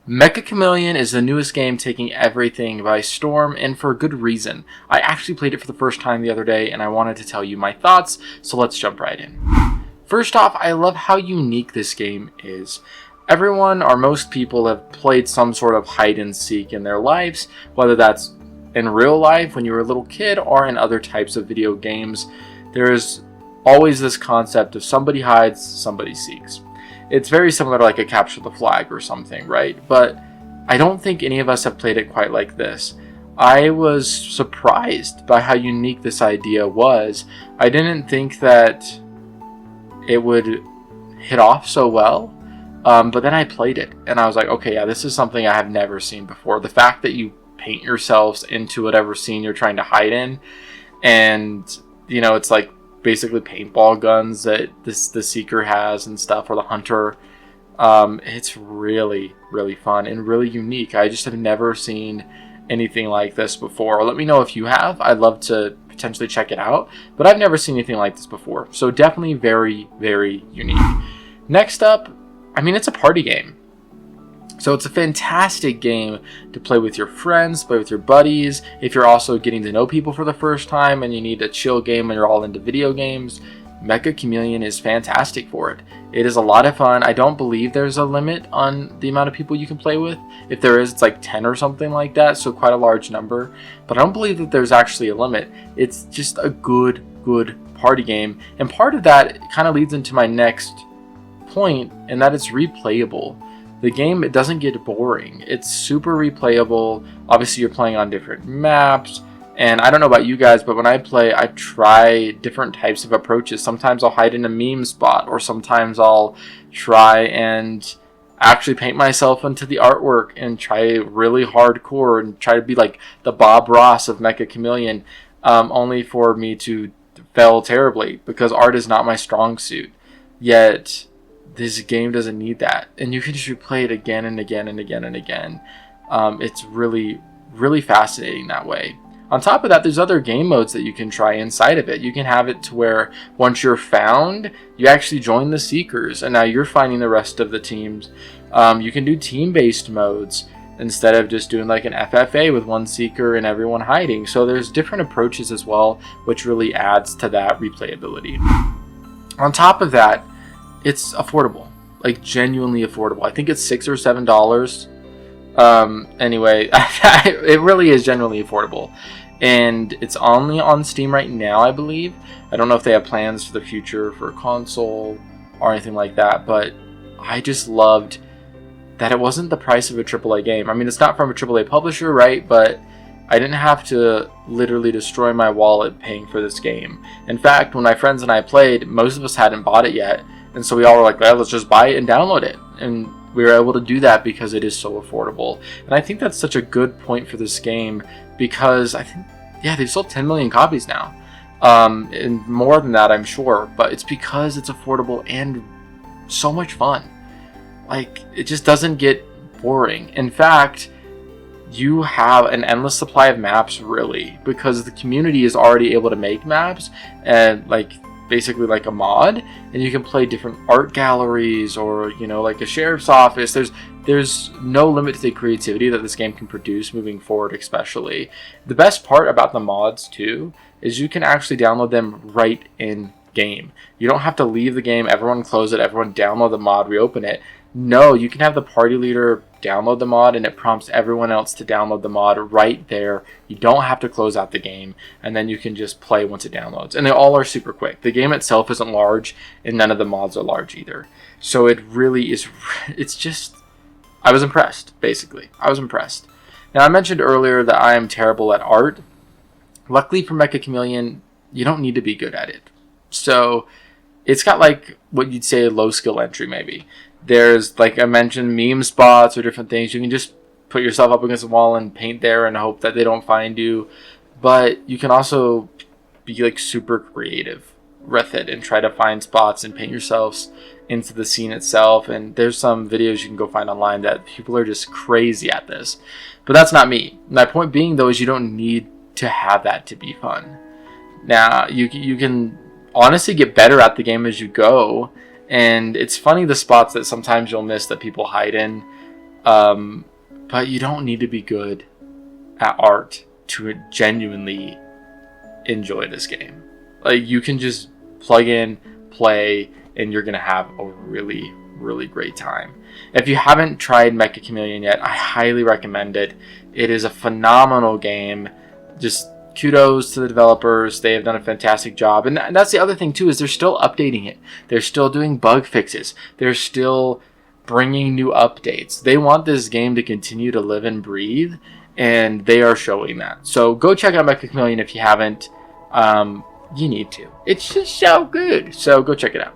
Meccha Chameleon is the newest game taking everything by storm, and for a good reason. I actually played it for the first time the other day, and I wanted to tell you my thoughts, so let's jump right in. First off, I love how unique this game is. Everyone, or most people, have played some sort of hide and seek in their lives, whether that's in real life when you were a little kid or in other types of video games. There's always this concept of somebody hides, somebody seeks. It's very similar to like a capture the flag or something, right? But I don't think any of us have played it quite like this. I was surprised by how unique this idea was. I didn't think that it would hit off so well, but then I played it and I was like, okay, yeah, this is something I have never seen before. The fact that you paint yourselves into whatever scene you're trying to hide in, and you know, it's like basically paintball guns that the seeker has and stuff, or the hunter. It's really fun and really unique. I just have never seen anything like this before. Let me know if you have. I'd love to potentially check it out, but I've never seen anything like this before, so definitely very unique. Next up, I mean, it's a party game. So it's a fantastic game to play with your friends, play with your buddies. If you're also getting to know people for the first time and you need a chill game and you're all into video games, Meccha Chameleon is fantastic for it. It is a lot of fun. I don't believe there's a limit on the amount of people you can play with. If there is, it's like 10 or something like that, so quite a large number. But I don't believe that there's actually a limit. It's just a good party game. And part of that kind of leads into my next point, and that it's replayable. The game, it doesn't get boring. It's super replayable. Obviously, you're playing on different maps. And I don't know about you guys, but when I play, I try different types of approaches. Sometimes I'll hide in a meme spot, or sometimes I'll try and actually paint myself into the artwork and try really hardcore and try to be like the Bob Ross of Meccha Chameleon, only for me to fail terribly because art is not my strong suit. Yet this game doesn't need that, and you can just replay it again and again and again and again. It's really fascinating that way. On top of that, there's other game modes that you can try inside of it. You can have it to where once you're found, you actually join the Seekers, and now you're finding the rest of the teams. You can do team-based modes instead of just doing like an FFA with one Seeker and everyone hiding. So there's different approaches as well, which really adds to that replayability. On top of that, it's affordable, like genuinely affordable. I think it's $6 or $7. Anyway, it really is genuinely affordable, and it's only on Steam right now, I believe. I don't know if they have plans for the future for a console or anything like that, but I just loved that it wasn't the price of a AAA game. I mean, it's not from a AAA publisher, right? But I didn't have to literally destroy my wallet paying for this game. In fact, when my friends and I played, most of us hadn't bought it yet. And so we all were like, well, let's just buy it and download it. And we were able to do that because it is so affordable. And I think that's such a good point for this game, because I think, yeah, they've sold 10 million copies now. And more than that, I'm sure. But it's because it's affordable and so much fun. Like, it just doesn't get boring. In fact, you have an endless supply of maps, really, because the community is already able to make maps and like basically like a mod, and you can play different art galleries, or you know, like a sheriff's office. There's no limit to the creativity that this game can produce moving forward. Especially the best part about the mods too is you can actually download them right in game. You don't have to leave the game, everyone close it, everyone download the mod, reopen it. No, you can have the party leader download the mod, and it prompts everyone else to download the mod right there. You don't have to close out the game, and then you can just play once it downloads. And they all are super quick. The game itself isn't large, and none of the mods are large either. So it really is, it's just, I was impressed, basically. I was impressed. Now, I mentioned earlier that I am terrible at art. Luckily for Meccha Chameleon, you don't need to be good at it. So it's got like what you'd say a low skill entry maybe. There's, like I mentioned, meme spots or different things. You can just put yourself up against a wall and paint there and hope that they don't find you. But you can also be like super creative with it and try to find spots and paint yourselves into the scene itself. And there's some videos you can go find online that people are just crazy at this. But that's not me. My point being, though, is you don't need to have that to be fun. Now, you can honestly get better at the game as you go. And it's funny the spots that sometimes you'll miss that people hide in. But you don't need to be good at art to genuinely enjoy this game. Like, you can just plug in, play, and you're gonna have a really, really great time. If you haven't tried Meccha Chameleon yet, I highly recommend it. It is a phenomenal game. Just kudos to the developers. They have done a fantastic job. And that's the other thing too, is they're still updating it. They're still doing bug fixes. They're still bringing new updates. They want this game to continue to live and breathe, and they are showing that. So go check out Meccha Chameleon if you haven't. You need to. It's just so good. So go check it out.